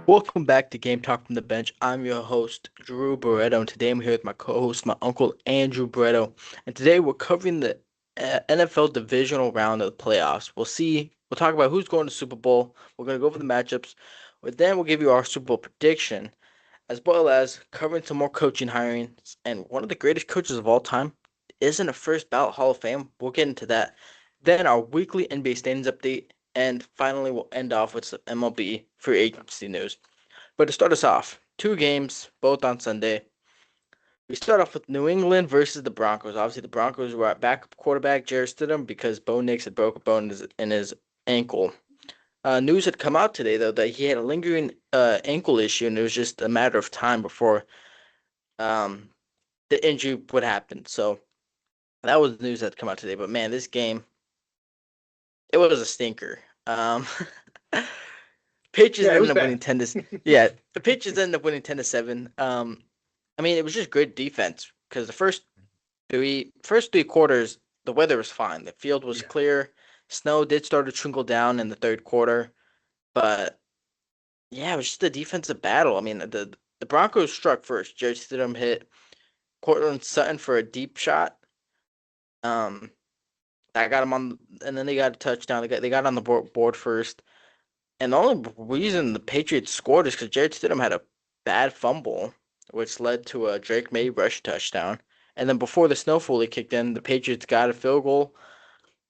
Welcome back to Game Talk from the Bench. I'm your host, Drew Barreto, and today I'm here with my co-host, my uncle Andrew Barreto. And today we're covering the NFL divisional round of the playoffs. We'll talk about who's going to Super Bowl. We're going to go over the matchups. But then we'll give you our Super Bowl prediction, as well as covering some more coaching hirings. And one of the greatest coaches of all time is in a first ballot Hall of Fame. We'll get into that. Then our weekly NBA standings update. And finally, we'll end off with some MLB free agency news. But to start us off, two games, both on Sunday. We start off with New England versus the Broncos. Obviously, the Broncos were at backup quarterback Jarrett Stidham because Bo Nix had broke a bone in his ankle. News had come out today, though, that he had a lingering ankle issue, and it was just a matter of time before um, the injury would happen. So that was the news that had come out today. But man, this game, it was a stinker. Patriots Yeah, it was ended up bad. winning 10 to yeah, the Patriots ended up winning 10-7. I mean, it was just great defense because the first three quarters, the weather was fine. The field was Yeah. clear. Snow did start to trickle down in the third quarter, but yeah, it was just a defensive battle. I mean, the Broncos struck first. Jerry Stidham hit Cortland Sutton for a deep shot. Um, that got him on, and then they got a touchdown. They got on the board first. And the only reason the Patriots scored is because Jared Stidham had a bad fumble, which led to a Drake May rush touchdown. And then before the snow fully kicked in, the Patriots got a field goal.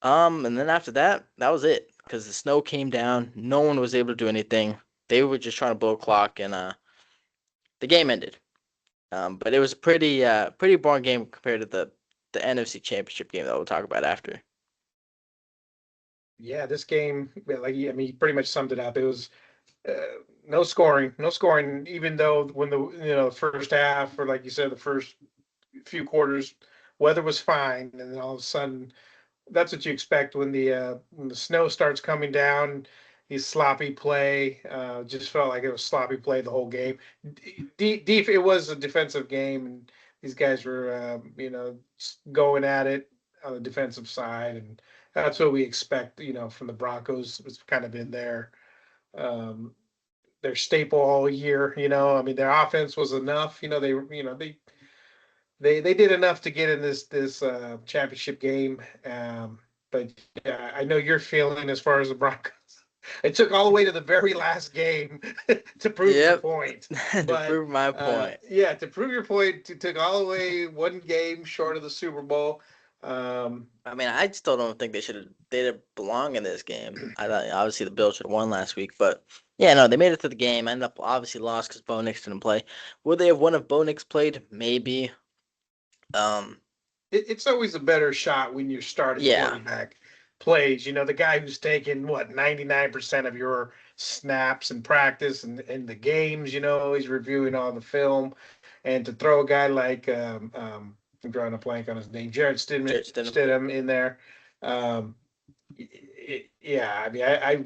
And then after that, that was it because the snow came down. No one was able to do anything. They were just trying to blow clock, and the game ended. But it was a pretty boring game compared to the NFC Championship game that we'll talk about after. Yeah, this game, he pretty much summed it up. It was uh, no scoring, no scoring, even though when first half, or like you said, the first few quarters, weather was fine. And then all of a sudden, that's what you expect when the snow starts coming down. These sloppy play, just felt like it was sloppy play the whole game. It was a defensive game, and these guys were, going at it on the defensive side, and that's what we expect, from the Broncos. It's kind of been um, their staple all year. I mean, their offense was enough. They did enough to get in this championship game. But yeah, I know your feeling as far as the Broncos. It took all the way to the very last game to prove your Yep, point. to But prove my point. yeah, to prove your point, it took all the way one game short of the Super Bowl. Um, I mean, I still don't think they didn't belong in this game. I thought obviously the Bills should have won last week, but yeah, no, they made it to the game. Ended up obviously lost because Bo Nix didn't play. Would they have won if Bo Nix played? Maybe. Um, it's always a better shot when your starting yeah, quarterback plays. The guy who's taking what 99% of your snaps and practice and the games. He's reviewing all the film, and to throw a guy like I'm drawing a blank on his name, Jared Stidham, Judge didn't. Stidham in there. Um, yeah, I mean, I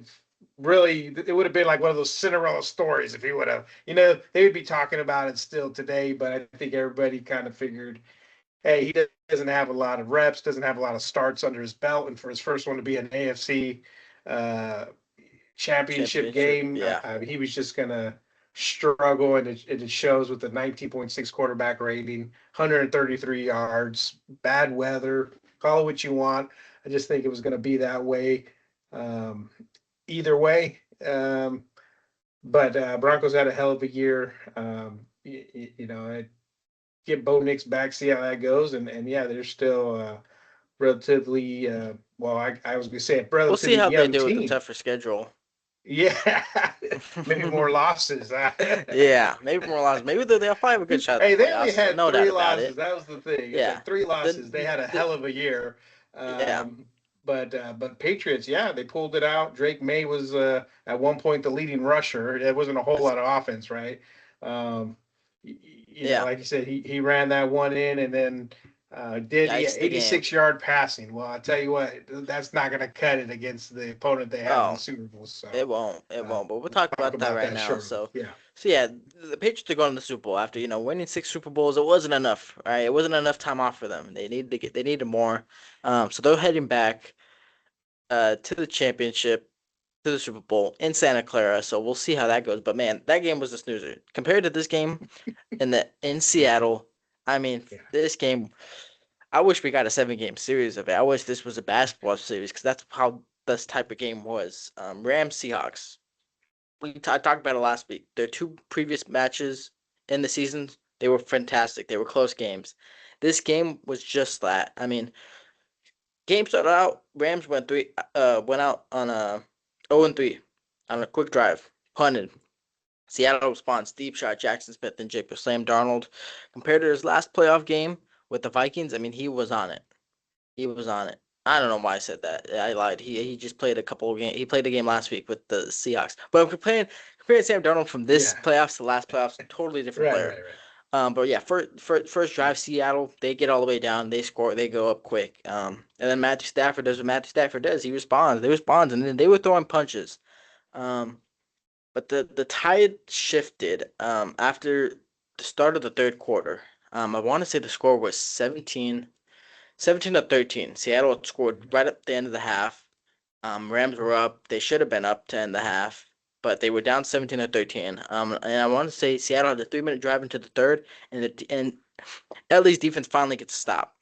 really, it would have been like one of those Cinderella stories if he would have. They would be talking about it still today, but I think everybody kind of figured, hey, he doesn't have a lot of reps, doesn't have a lot of starts under his belt, and for his first one to be an AFC uh, championship Championship. game, Yeah, he was just gonna struggle, and it shows with the 19.6 quarterback rating, 133 yards, bad weather, call it what you want. I just think it was going to be that way, um, either way. But Broncos had a hell of a year. Get Bo Nix back, see how that goes, and yeah, they're still relatively well. I was going to say a we'll see relatively how they young do with the team. tougher schedule. Yeah, maybe more losses. Yeah, maybe more losses. Maybe they'll probably have a good shot at Hey, the they only playoffs. had No doubt three about losses. it. That was the thing. It's Yeah, like three losses. They the, had a the hell of a year. yeah. But Patriots, yeah, they pulled it out. Drake May was at one point the leading rusher. There wasn't a whole That's lot of offense, right? Um, yeah. like you said, he ran that one in, and then did Yikes the game. 86-yard passing. Well, I tell you what, that's not going to cut it against the opponent they have in the Oh, Super Bowl. So it won't. It uh, won't. But we'll we'll talk talk about that about right that now. shortly. So, Yeah. so yeah, the Patriots are going to the Super Bowl after winning 6 Super Bowls. It wasn't enough, right? It wasn't enough time off for them. They needed more. So they're heading back to the championship. to the Super Bowl in Santa Clara. So we'll see how that goes. But man, that game was a snoozer compared to this game in Seattle. I mean, Yeah. this game. I wish we got a 7 game series of it. I wish this was a basketball series because that's how this type of game was. Rams Seahawks. I talked about it last week. Their 2 previous matches in the season, they were fantastic. They were close games. This game was just that. I mean, game started out. Rams went out on a 0-3 on a quick drive, punted. Seattle responds, deep shot, Jackson Smith and Jake Sam Darnold. Compared to his last playoff game with the Vikings, I mean, he was on it. He was on it. I don't know why I said that. I lied. He just played a couple of games. He played a game last week with the Seahawks. But I'm comparing Sam Darnold from this Yeah. playoffs to last playoffs, totally different Right, player. right, right. But yeah, first drive, Seattle, they get all the way down, they score, they go up quick. And then Matthew Stafford does what Matthew Stafford does. He responds. They respond, and then they were throwing punches. But the tide shifted after the start of the third quarter. I want to say the score was 17-13. Seattle had scored right at the end of the half. Rams were up. They should have been up 10 and a half, but they were down 17-13. And I want to say Seattle had a 3-minute drive into the third, and LA's defense finally gets stopped.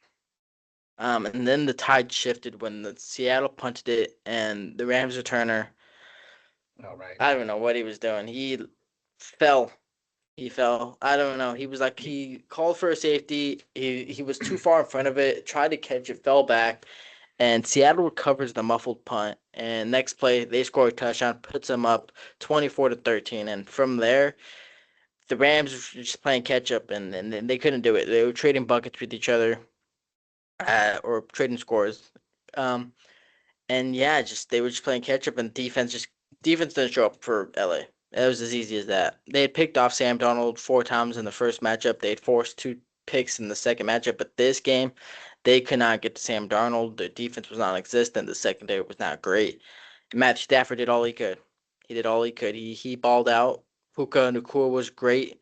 And then the tide shifted when the Seattle punted it, and the Rams returner, All right. I don't know what he was doing. He fell. He fell. I don't know. He was like he called for a safety. He was too far in front of it. Tried to catch it, fell back, and Seattle recovers the muffled punt. And next play, they score a touchdown, puts them up 24-13. And from there, the Rams were just playing catch up, and they couldn't do it. They were trading buckets with each other, or trading scores. Um, and yeah, just they were just playing catch up, and defense didn't show up for LA. It was as easy as that. They had picked off Sam Donald 4 times in the first matchup. They had forced 2 picks in the second matchup, but this game, they could not get to Sam Darnold. The defense was non-existent. The secondary was not great. Matthew Stafford did all he could. He did all he could. He balled out. Puka Nacua was great.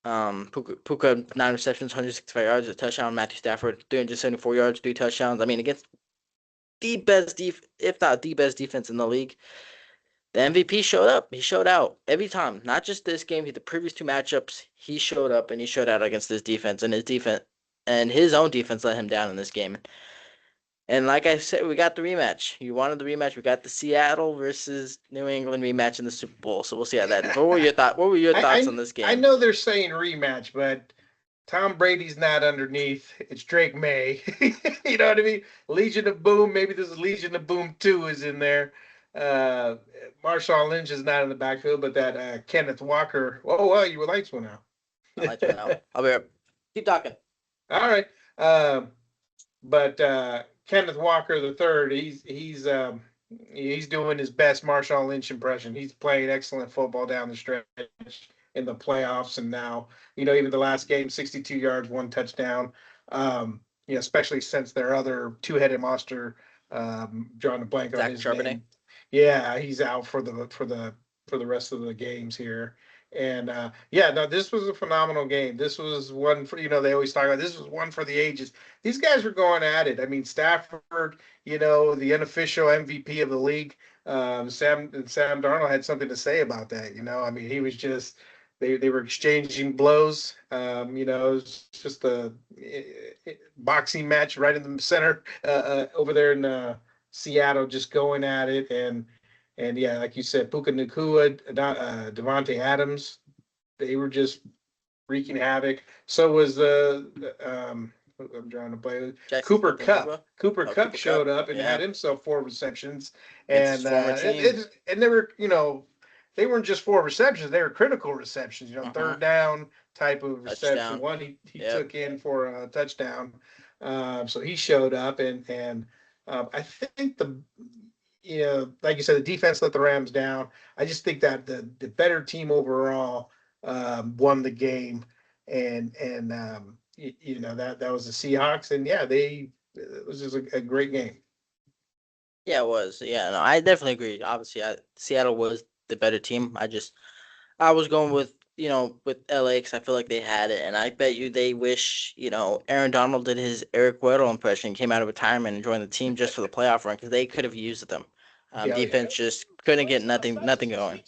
Puka 9 receptions, 165 yards, a touchdown. Matthew Stafford 374 yards, 3 touchdowns. I mean, against the best if not the best defense in the league. The MVP showed up. He showed out every time. Not just this game. The previous 2 matchups, he showed up and he showed out against this defense. And his own defense let him down in this game. And like I said, we got the rematch. You wanted the rematch. We got the Seattle versus New England rematch in the Super Bowl. So we'll see how that is. What were your thoughts? What were your thoughts on this I game? know they're saying rematch, but Tom Brady's not underneath. It's Drake May. You know what I mean? Legion of Boom. Maybe this is Legion of Boom 2 is in there. Uh, Marshawn Lynch is not in the backfield, but that Kenneth Walker. Oh, well, your lights went out. My lights went out. I'll be right. Keep talking. All right. But Kenneth Walker the third, he's doing his best Marshawn Lynch impression. He's playing excellent football down the stretch in the playoffs, and now even the last game, 62 yards, 1 touchdown. Especially since their other two-headed monster, drawing a blank on Zach his Charbonnet. name. Yeah, he's out for the rest of the games here. And yeah, no, this was a phenomenal game. This was one for they always talk about this was one for the ages. These guys were going at it. I mean, Stafford, the unofficial MVP of the league. Sam Darnold had something to say about that. I mean, he was just they were exchanging blows. It was just a boxing match right in the center over there in Seattle, just going at it. And yeah, like you said, Puka Nacua, Devontae Adams, they were just wreaking havoc. So was I'm trying to play Jackson Cooper Smith and Cup. Juba. Cooper Oh, Cup Cooper showed Cup. up and had Yeah. himself 4 receptions, Against his and former team. and they were they weren't just 4 receptions; they were critical receptions. Uh-huh. Third down type of reception. Touchdown. One he Yep. took in for a touchdown. So he showed up, and I think like you said, the defense let the Rams down. I just think that the better team overall won the game, and that was the Seahawks, and yeah, it was just a great game. Yeah, it was. Yeah, no, I definitely agree. Obviously, Seattle was the better team. I was going with LA because I feel like they had it, and I bet you they wish Aaron Donald did his Eric Weddle impression, came out of retirement and joined the team just for the playoff run because they could have used them. Yeah, yeah. Defense just couldn't get nothing going.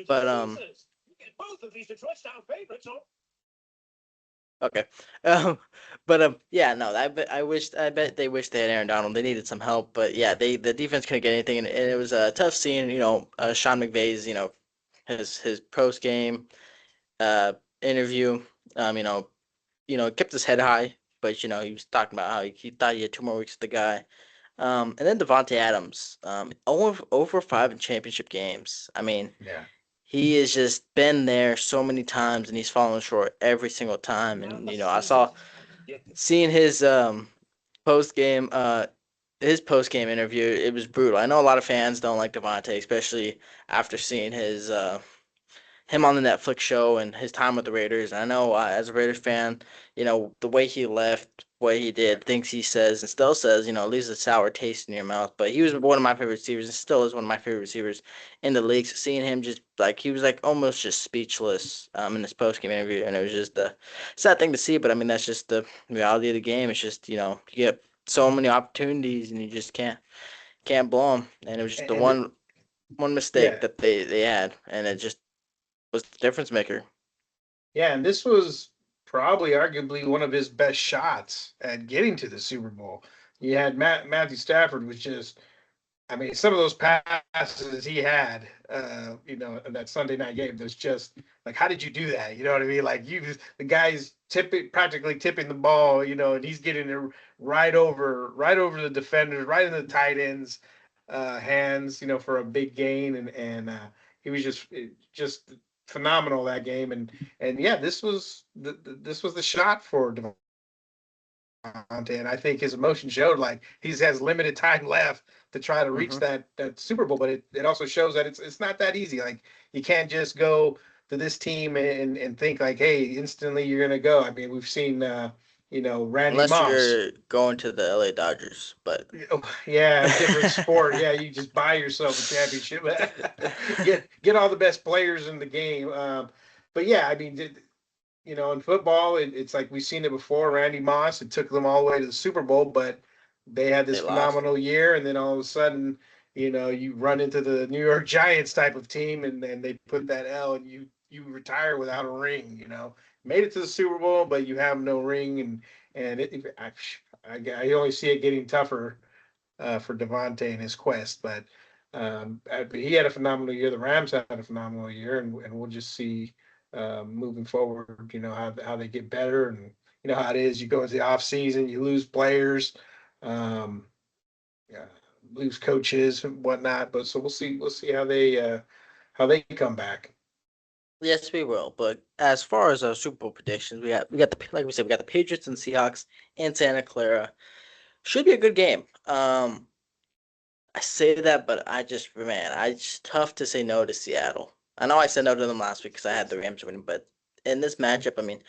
But okay. Um, but yeah, no, I bet they wish they had Aaron Donald. They needed some help, but yeah, the defense couldn't get anything, and it was a tough scene. Sean McVay's, his post game interview. Kept his head high, but he was talking about how he thought he had 2 more weeks with the guy. And then Devontae Adams, over 5 in championship games. I mean, Yeah. he has just been there so many times, and he's fallen short every single time. And I saw seeing post game his post game interview. It was brutal. I know a lot of fans don't like Devontae, especially after seeing him on the Netflix show and his time with the Raiders. And I know as a Raiders fan, the way he left, what he did, things he says and still says, leaves a sour taste in your mouth. But he was one of my favorite receivers and still is one of my favorite receivers in the league. So seeing him just like he was like almost just speechless in this post game interview, and it was just a sad thing to see. But I mean that's just the reality of the game. It's just you get so many opportunities and you just can't blow them. And it was just the And one mistake yeah, that they had, and it just was the difference maker. yeah, and this was probably arguably one of his best shots at getting to the Super Bowl. You had Matthew Stafford was just, I mean, some of those passes he had, in that Sunday night game, there's just like, how did you do that? You know what I mean? Like the guy's practically tipping the ball, and he's getting it right over the defenders, right in the tight ends' hands, for a big gain, and he was just phenomenal that game, and yeah, this was the shot for and I think his emotion showed like he has limited time left to try to reach Hmm. that Super Bowl, but it also shows that it's not that easy. Like you can't just go to this team and think like, hey, instantly you're gonna go. I mean, we've seen Randy Unless Moss. you're going to the LA Dodgers, but Oh, yeah, different sport. Yeah, you just buy yourself a championship. Get all the best players in the game. But yeah, I mean, in football, it's like we've seen it before. Randy Moss, it took them all the way to the Super Bowl, but they had this they lost. phenomenal year, and then all of a sudden, you run into the New York Giants type of team, and then they put that L, and you retire without a ring. Made it to the Super Bowl, but you have no ring, and I only see it getting tougher for Devontae and his quest, but he had a phenomenal year. The Rams had a phenomenal year, and we'll just see moving forward, how they get better, and you know how it is. You go into the off season, you lose players, um, uh, lose coaches and whatnot. But so we'll see how they come back. Yes, we will. But as far as our Super Bowl predictions, we got the like we said, we got the Patriots and Seahawks in Santa Clara. Should be a good game. I say that, but it's tough to say no to Seattle. I know I said no to them last week because I had the Rams winning, but in this matchup, I mean,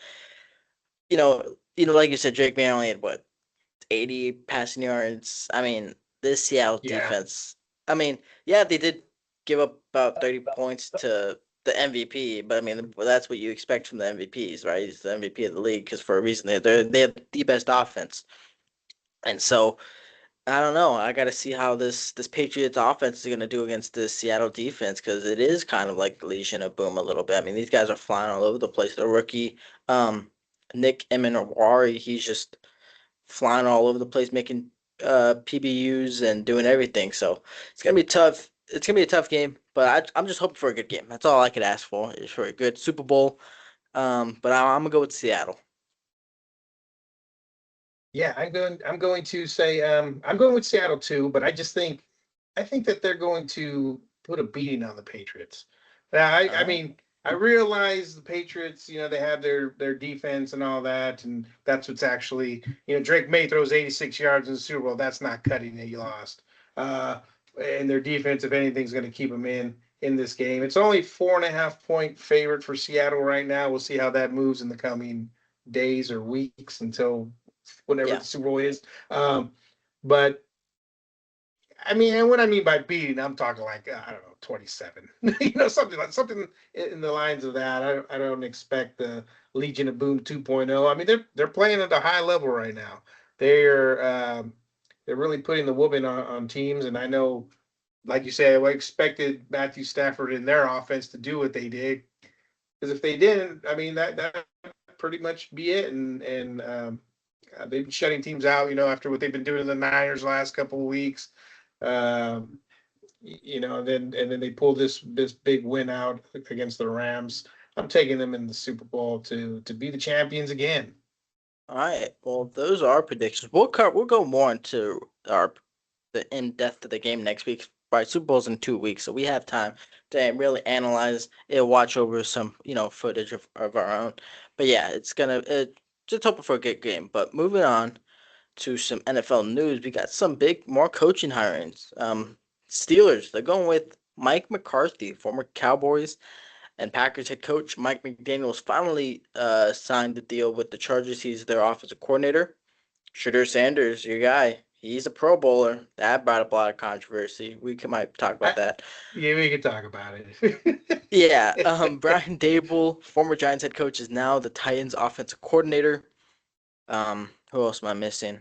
like you said, Drake May only had what 80 passing yards. I mean, this Seattle Yeah, defense. I mean, yeah, they did give up about 30 points to the MVP, but I mean, that's what you expect from the MVPs, right? He's the MVP of the league because for a reason they have the best offense, and so I don't know. I got to see how this Patriots offense is going to do against the Seattle defense because it is kind of like Legion of Boom a little bit. I mean, these guys are flying all over the place. The rookie, Nick Emenawari, he's just flying all over the place, making PBUs and doing everything. So it's gonna be tough. It's gonna be a tough game, but I'm just hoping for a good game. That's all I could ask for is for a good Super Bowl. But I'm gonna go with Seattle. yeah. I'm going to say I'm going with Seattle too, but I think that they're going to put a beating on the Patriots. Now, I Uh, mean, I realize the Patriots, they have their defense and all that, and that's what's actually, Drake May throws 86 yards in the Super Bowl. That's not cutting it. You lost. Uh, and their defense, if anything's going to keep them in this game. It's only 4.5 point favorite for Seattle right now. We'll see how that moves in the coming days or weeks until whenever yeah, the Super Bowl is. But I mean, and what I mean by beating, I'm talking like I don't know, 27, something in the lines of that. I don't expect the Legion of Boom 2.0. I mean, they're playing at a high level right now. They're they're really putting the whooping on teams. And I know, like you say, I expected Matthew Stafford in their offense to do what they did. Because if they didn't, I mean that pretty much be it. And they've been shutting teams out, after what they've been doing to the Niners the last couple of weeks. Um, and then they pull this big win out against the Rams. I'm taking them in the Super Bowl to be the champions again. All right. Well, those are our predictions. We'll go more into the in depth of the game next week. Right, Super Bowl's in 2 weeks, so we have time to really analyze it, watch over some footage of our own. But yeah, just hoping for a good game. But moving on to some NFL news, we got some more coaching hirings. Steelers, they're going with Mike McCarthy, former Cowboys and Packers head coach. Mike McDaniels finally signed the deal with the Chargers. He's their offensive coordinator. Shadur Sanders, your guy, he's a Pro Bowler. That brought up a lot of controversy. Might talk about I, that. yeah, we can talk about it. Yeah, Brian Dable, former Giants head coach, is now the Titans offensive coordinator. Who else am I missing?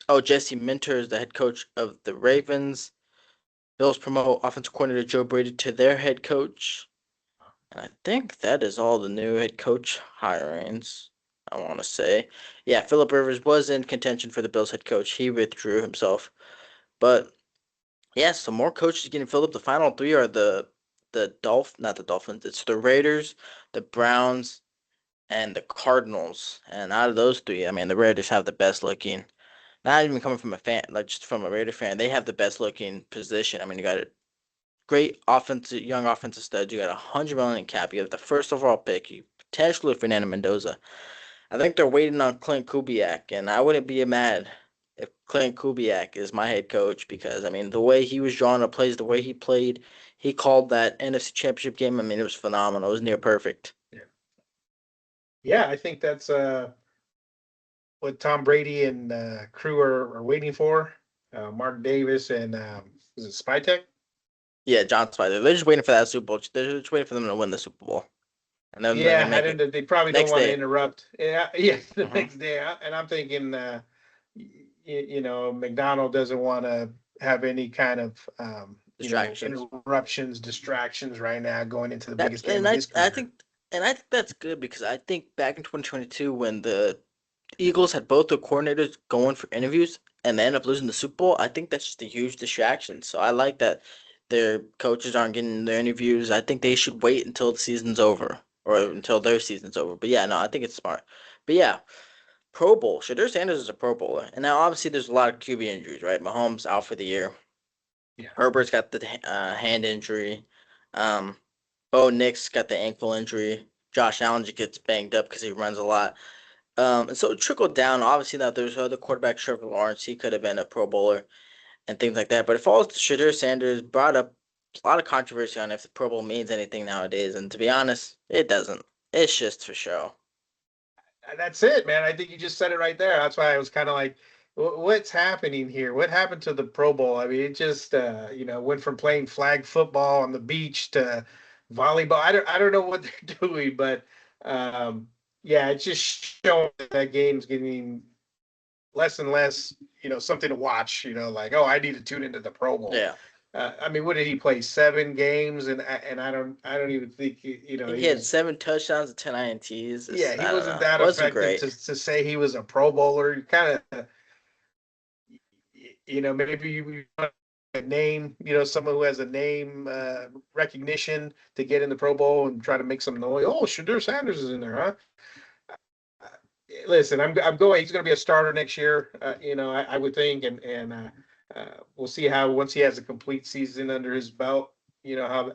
Oh, Jesse Minter is the head coach of the Ravens. Bills promote offensive coordinator Joe Brady to their head coach. And I think that is all the new head coach hirings, I want to say. Yeah, Philip Rivers was in contention for the Bills head coach. He withdrew himself. But yeah, some more coaches getting filled up. The final three are not the Dolphins. It's the Raiders, the Browns, and the Cardinals. And out of those three, I mean, the Raiders have the best looking. Not even coming from a fan, like just from a Raider fan, they have the best looking position. I mean, you got a great young offensive stud. You got $100 million in cap. You have the first overall pick. You potentially Fernando Mendoza. I think they're waiting on Clint Kubiak, and I wouldn't be mad if Clint Kubiak is my head coach because I mean the way he was drawing up plays, the way he played, he called that NFC Championship game. I mean it was phenomenal. It was near perfect. Yeah, I think that's what Tom Brady and crew are waiting for. Mark Davis and is it Spytek? Yeah, John Spider. They're just waiting for that Super Bowl. They're just waiting for them to win the Super Bowl, and then they're Yeah, gonna I make it don't. They probably don't next want to day. interrupt. Yeah, yeah, the Hmm. next day, and I'm thinking, McDonald doesn't want to have any kind of, Distractions. interruptions, distractions right now going into the That biggest game and of his career. I think that's good because I think back in 2022 when the Eagles had both the coordinators going for interviews and they end up losing the Super Bowl, I think that's just a huge distraction. So I like that their coaches aren't getting their interviews. I think they should wait until the season's over or until their season's over. But yeah, no, I think it's smart. But yeah, Pro Bowl. Shadur Sanders is a Pro Bowler. And now obviously there's a lot of QB injuries, right? Mahomes out for the year. Yeah. Herbert's got the hand injury. Um, Bo Nix got the ankle injury. Josh Allen just gets banged up because he runs a lot. And so it trickled down. Obviously, now there's other quarterbacks, Trevor Lawrence. He could have been a Pro Bowler and things like that. But it falls to Shadur Sanders. Brought up a lot of controversy on if the Pro Bowl means anything nowadays. And to be honest, it doesn't. It's just for show. That's it, man. I think you just said it right there. That's why I was kind of like, what's happening here? What happened to the Pro Bowl? I mean, it just, went from playing flag football on the beach to volleyball. I don't know what they're doing, but um, yeah, it's just showing that game's getting less and less, something to watch. Like, oh, I need to tune into the Pro Bowl. Yeah. I mean, what did he play? 7 games, and I don't even think I think he he had was. 7 touchdowns and 10 INTs. Yeah, he I don't wasn't know. that Wasn't effective great. to say he was a Pro Bowler. You kind of, maybe you a name, someone who has a name recognition to get in the Pro Bowl and try to make some noise. Oh, Shadur Sanders is in there, huh? Listen, I'm going. He's going to be a starter next year. I would think, and we'll see how once he has a complete season under his belt,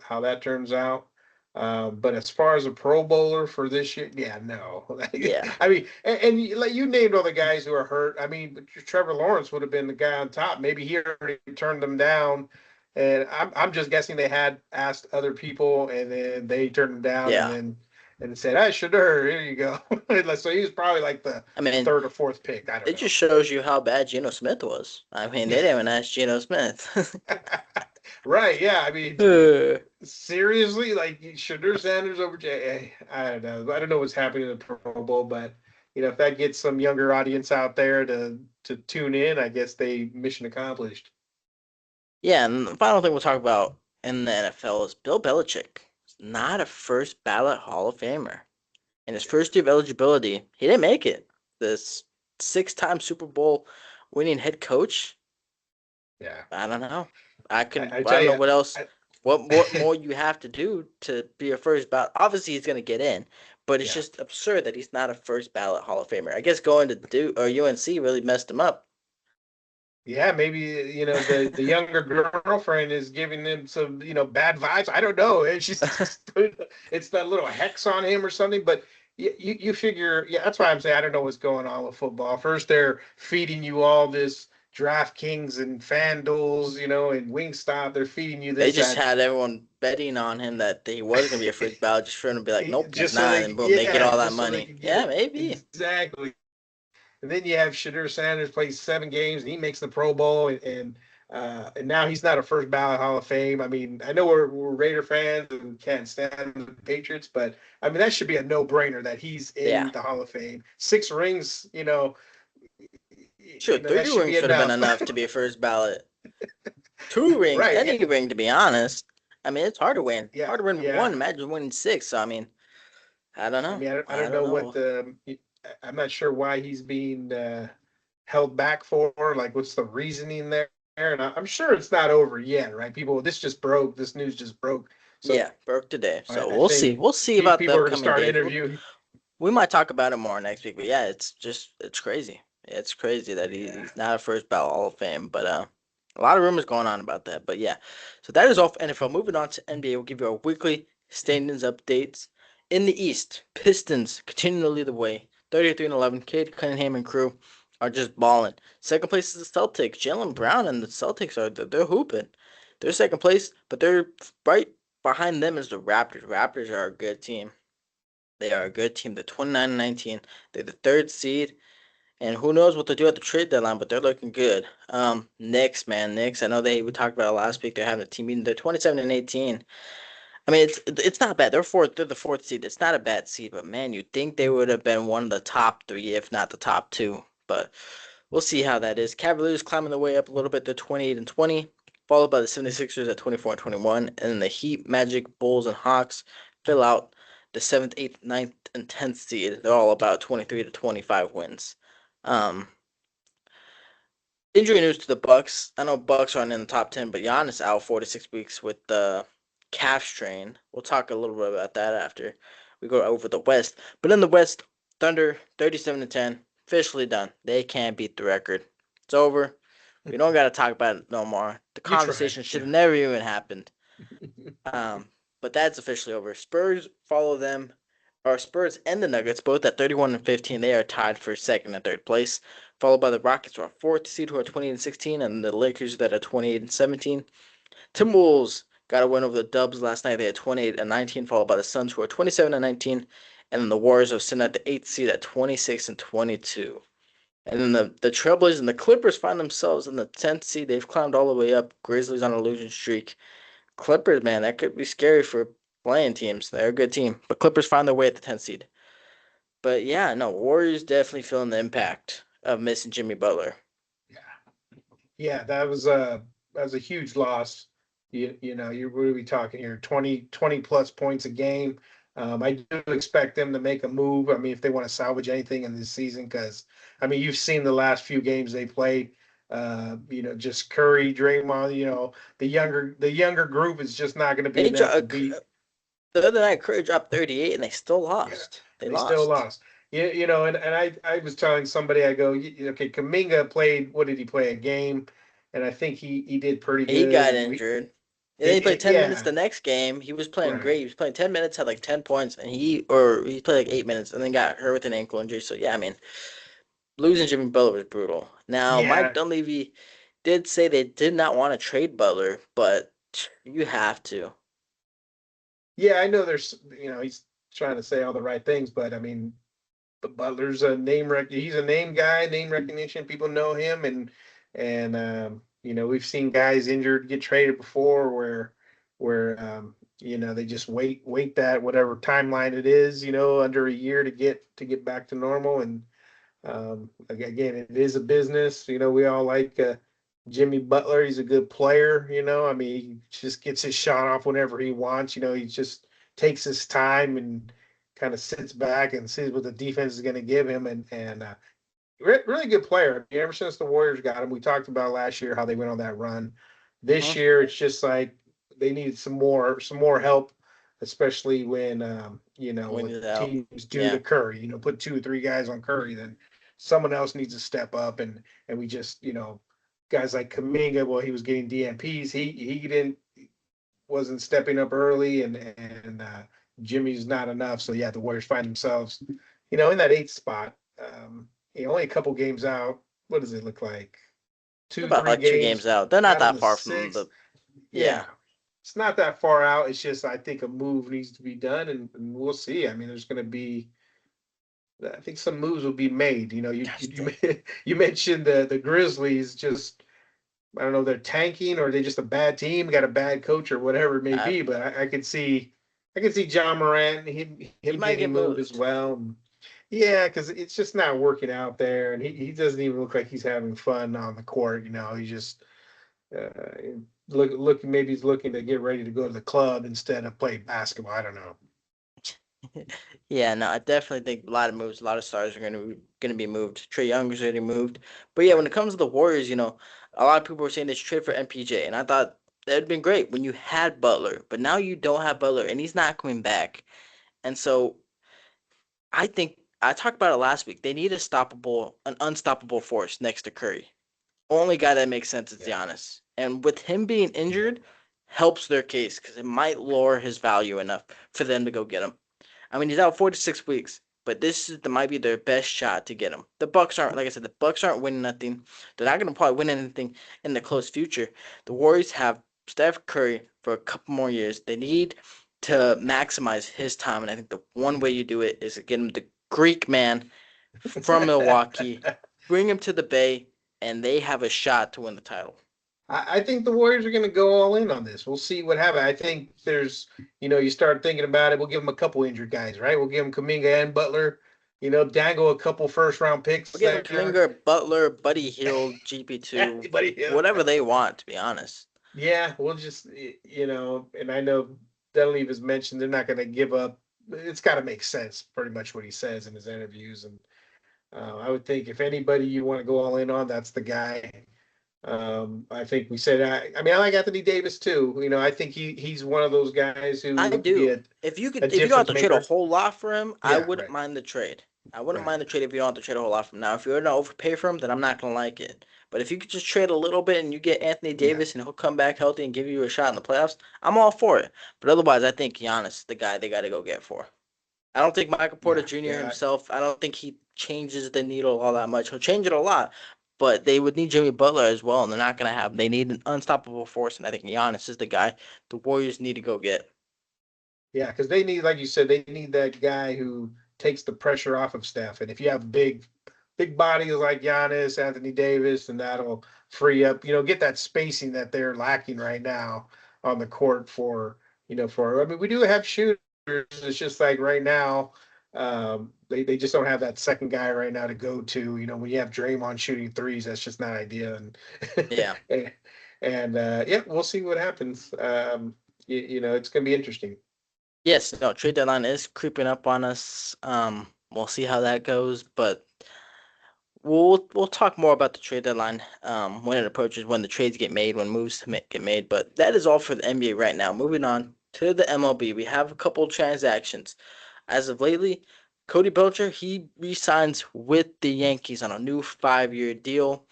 how that turns out. But as far as a Pro Bowler for this year, yeah, no. Yeah. I mean, and you named all the guys who are hurt. I mean, but Trevor Lawrence would have been the guy on top. Maybe he already turned them down, and I'm just guessing they had asked other people, and then they turned them down, and Yeah. then and said, "I should have. Here you go." So he was probably like the I mean, third or fourth pick. I don't it know. just shows you how bad Geno Smith was. I mean, they didn't even ask Geno Smith. Right? Yeah. I mean, Uh, seriously, like Shadur Sanders over Jay. I don't know. I don't know what's happening in the Pro Bowl, but if that gets some younger audience out there to tune in, I guess they mission accomplished. Yeah, and the final thing we'll talk about in the NFL is Bill Belichick. He's not a first ballot Hall of Famer. In his first year of eligibility, he didn't make it. This six-time Super Bowl winning head coach, Yeah, I don't know. I I tell don't know you, what else, I, what more you have to do to be a first ballot. Obviously, he's gonna get in, but it's yeah. just absurd that he's not a first ballot Hall of Famer. I guess going to Duke or UNC really messed him up. Yeah, maybe the younger girlfriend is giving him some bad vibes. I don't know. And she's it's that little hex on him or something. But you figure, yeah, that's why I'm saying I don't know what's going on with football. First, they're feeding you all this DraftKings and FanDuels, and Wingstop. They're feeding you They this just that had everyone betting on him that he was gonna be a first ballot, just for him to be like, nope, he's just so not, they and boom, they get all that just so they money. could get Yeah, it maybe. exactly. And then you have Shadur Sanders plays 7 games and he makes the Pro Bowl and now he's not a first ballot Hall of Fame. I mean, I know we're Raider fans and can't stand the Patriots, but I mean that should be a no brainer that he's Yeah, in the Hall of Fame. 6 rings, sure. Three that should be rings should have been enough. enough to be a first ballot. Two rings, Right? any ring, to be honest. I mean, it's hard to win. Yeah, Hard to win yeah. one. Imagine winning six. So, I mean, I don't I know. mean, I I don't don't know what know. the. I'm not sure why he's being held back for. Like, what's the reasoning there? And I'm sure it's not over yet, right? People, this just broke. This news just broke. So Yeah, broke today. So I we'll think see. We'll see about the people are going to upcoming start days. interviewing. We might talk about it more next week. But yeah, it's crazy. It's crazy that Yeah. he's not a first ballot Hall of Fame. But a lot of rumors going on about that. But yeah, so that is all for NFL. Moving on to NBA, we'll give you our weekly standings updates. In the East, Pistons continue to lead the way, 33-11. Cade Cunningham and crew are just balling. Second place is the Celtics. Jalen Brown and the Celtics they're hooping. They're second place, but they're right behind them is the Raptors. Raptors are a good team. They are a good team. They're 29-19. They're the third seed. And who knows what they'll do at the trade deadline, but they're looking good. Knicks, man, Knicks. I know we talked about it last week. They're having a team meeting. They're 27-18. I mean, it's not bad. They're fourth. They're the fourth seed. It's not a bad seed, but man, you'd think they would have been one of the top three, if not the top two. But we'll see how that is. Cavaliers climbing the way up a little bit. They're 28-20, followed by the 76ers at 24-21, and then the Heat, Magic, Bulls, and Hawks fill out the seventh, eighth, ninth, and 10th seed. They're all about 23-25 wins. Um, Injury news to the Bucks. I know Bucks aren't in the top 10, but Giannis out 4 to 6 weeks with the calf strain. We'll talk a little bit about that after we go over the West. But in the West, Thunder 37-10, officially done. They can't beat the record. It's over. We don't got to talk about it no more. The You tried. conversation should Yeah. have never even happened. Um, but that's officially over. Spurs follow them. Our Spurs and the Nuggets, both at 31-15. They are tied for second and third place, followed by the Rockets, who are fourth seed, who are 20-16, and the Lakers that are 28-17. Timberwolves got a win over the Dubs last night. They had 28-19, followed by the Suns, who are 27-19, and then the Warriors are sitting at the eighth seed at 26-22. And then the Trailblazers and the Clippers find themselves in the 10th seed. They've climbed all the way up. Grizzlies on a losing streak. Clippers, man, that could be scary for playing teams. They're a good team, but Clippers find their way at the 10th seed. But yeah, no, Warriors definitely feeling the impact of missing Jimmy Butler. Yeah. Yeah, that was a huge loss. You're what are we talking here? 20 plus points a game. I do expect them to make a move. I mean, if they want to salvage anything in this season, because I mean, you've seen the last few games they played. Just Curry, Draymond. The younger group is just not going to be They enough to beat. the other night, Curry dropped 38, and they still Yeah, lost. They they still lost. lost. And I was telling somebody, I go, okay, Kaminga played. What did he play? A game, and I think he did pretty He good. got And injured. And then he played 10 minutes yeah, the next game. He was playing right. great. He was playing 10 minutes, had like 10 points, and he played like 8 minutes, and then got hurt with an ankle injury. So yeah, I mean, losing Jimmy Butler was brutal. Now, Mike Yeah, Dunleavy did say they did not want to trade Butler, but you have to. yeah. I know he's trying to say all the right things, but I mean, Butler's a he's a name guy, name recognition. People know him, and we've seen guys injured get traded before, where they just wait that whatever timeline it is, under a year to get back to normal, and Again, it is a business. We all like Jimmy Butler. He's a good player. I mean, he just gets his shot off whenever he wants. He just takes his time and kind of sits back and sees what the defense is going to give him. And really good player. I mean, ever since the Warriors got him, we talked about last year how they went on that run. This Hmm. year, it's just like they need some more help, especially when When he's out. teams do Yeah. to Curry. Put 2 or 3 guys on Curry, then someone else needs to step up, and we just guys like Kaminga. Well, he was getting DNPs. He didn't wasn't stepping up early, and Jimmy's not enough. So yeah, the Warriors find themselves, in that 8th spot. Only a couple games out. What does it look like? Two, About three like 2 games games out. They're not out of that the far from six. the. Yeah, Yeah. it's not that far out. It's just I think a move needs to be done, and we'll see. I mean, there's going to be. I think some moves will be made. You mentioned the Grizzlies. Just I don't know, they're tanking or they just a bad team, got a bad coach or whatever it may I, be. But I could see John Morant, he him might get getting moved as moved. well. Yeah, because it's just not working out there, and he doesn't even look like he's having fun on the court. He just look maybe he's looking to get ready to go to the club instead of play basketball. I don't know. Yeah, no, I definitely think a lot of moves, a lot of stars are gonna be moved. Trey Young is already moved, but yeah, when Right. it comes to the Warriors, a lot of people were saying they should trade for MPJ, and I thought that'd been great when you had Butler, but now you don't have Butler, and he's not coming back, and so I think I talked about it last week. They need an unstoppable force next to Curry. Only guy that makes sense is Yeah. Giannis, and with him being injured, helps their case because it might lower his value enough for them to go get him. I mean, he's out 4 to 6 weeks, but might be their best shot to get him. The Bucks aren't, like I said, the Bucks aren't winning nothing. They're not going to probably win anything in the close future. The Warriors have Steph Curry for a couple more years. They need to maximize his time, and I think the one way you do it is to get him the Greek man from Milwaukee, bring him to the Bay, and they have a shot to win the title. I think the Warriors are going to go all in on this. We'll see what happens. I think you start thinking about it. We'll give them a couple injured guys, right? We'll give them Kaminga and Butler. Dangle a couple first-round picks We'll give him there. Kuminga, Butler, Buddy Hield, GP2, Anybody? whatever they want, to be honest. Yeah, we'll just and I know Dunleavy has mentioned they're not going to give up. It's got to make sense, pretty much what he says in his interviews, and I would think if anybody you want to go all in on, that's the guy. I think we said I mean I like Anthony Davis too. I think he's one of those guys I who could be do. a, If you don't have difference to trade a maker. whole lot for him, I Yeah, wouldn't right, mind the trade. I wouldn't right. mind the trade if you don't have to trade a whole lot from him. Now. If you're gonna overpay for him, then I'm not gonna like it. But if you could just trade a little bit and you get Anthony Yeah, Davis and he'll come back healthy and give you a shot in the playoffs, I'm all for it. But otherwise, I think Giannis is the guy they got to go get for. I don't think Michael Porter yeah, Jr. yeah, himself, I don't think he changes the needle all that much. He'll change it a lot, but they would need Jimmy Butler as well, and they're not going to have. They need an unstoppable force, and I think Giannis is the guy the Warriors need to go get. yeah. Because they need, like you said, they need that guy who takes the pressure off of Steph. And if you have big bodies like Giannis, Anthony Davis, and that'll free up, get that spacing that they're lacking right now on the court for I mean, we do have shooters. It's just like right now, they just don't have that second guy right now to go to. When you have Draymond shooting threes, that's just not ideal. And Yeah. yeah, we'll see what happens. It's gonna be interesting. Yes, no, trade deadline is creeping up on us. We'll see how that goes, but we'll talk more about the trade deadline when it approaches, when the trades get made, when moves get made. But that is all for the NBA right now. Moving on to the MLB, we have a couple transactions. As of lately, Cody Bellinger he re-signs with the Yankees on a new 5-year deal.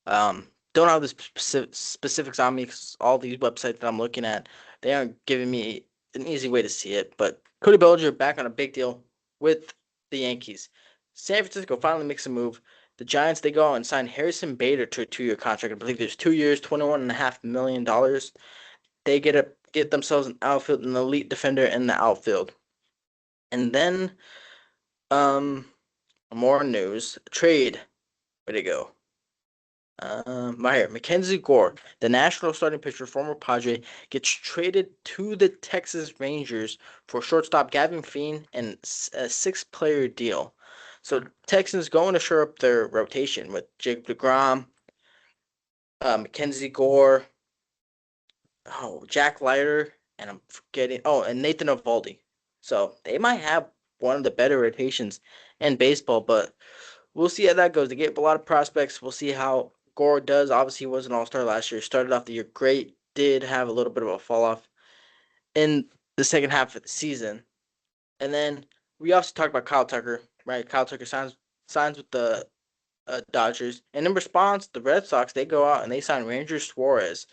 Don't have the specifics on me because all these websites that I'm looking at they aren't giving me an easy way to see it. But Cody Bellinger back on a big deal with the Yankees. San Francisco finally makes a move. The Giants they go out and sign Harrison Bader to a 2-year contract. I believe there's 2 years, $21.5 million. They get themselves an outfield, an elite defender in the outfield. And then more news. Trade. Where'd it go? Right here. Mackenzie Gore, the national starting pitcher, former Padre, gets traded to the Texas Rangers for shortstop Gavin Feen and a 6-player deal. So Texans going to shore up their rotation with Jake DeGrom, Mackenzie Gore, Jack Leiter, and I'm forgetting. Oh, and Nathan Eovaldi. So they might have one of the better rotations in baseball, but we'll see how that goes. They get a lot of prospects. We'll see how Gore does. Obviously, he was an all-star last year. Started off the year great. Did have a little bit of a fall off in the second half of the season. And then we also talked about Kyle Tucker, right? Kyle Tucker signs with the Dodgers, and in response, the Red Sox they go out and they sign Ranger Suarez,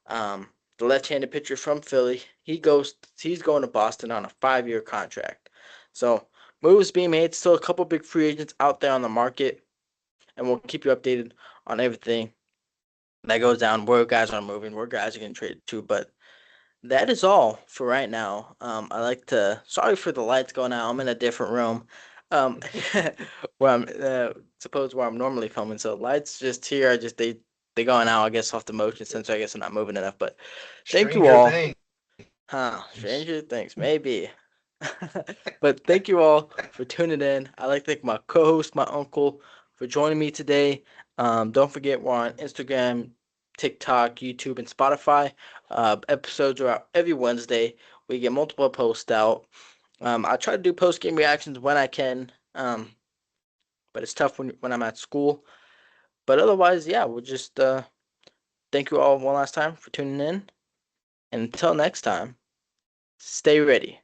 the left-handed pitcher from Philly. He's going to Boston on a 5-year contract. So moves being made. Still a couple big free agents out there on the market, and we'll keep you updated on everything that goes down. Where guys are moving, where guys are getting traded to, but that is all for right now. I like to. Sorry for the lights going out. I'm in a different room, um, where I'm suppose where I'm normally filming. So lights just here. They going out. I guess off the motion sensor. I guess I'm not moving enough. But thank you Stranger all. things. Stranger things, maybe. But thank you all for tuning in. I'd like to thank my co-host, my uncle, for joining me today. Don't forget we're on Instagram, TikTok, YouTube, and Spotify. Episodes are out every Wednesday. We get multiple posts out. I try to do post-game reactions when I can, but it's tough when I'm at school. But otherwise, yeah, we'll just thank you all one last time for tuning in. And until next time, stay ready.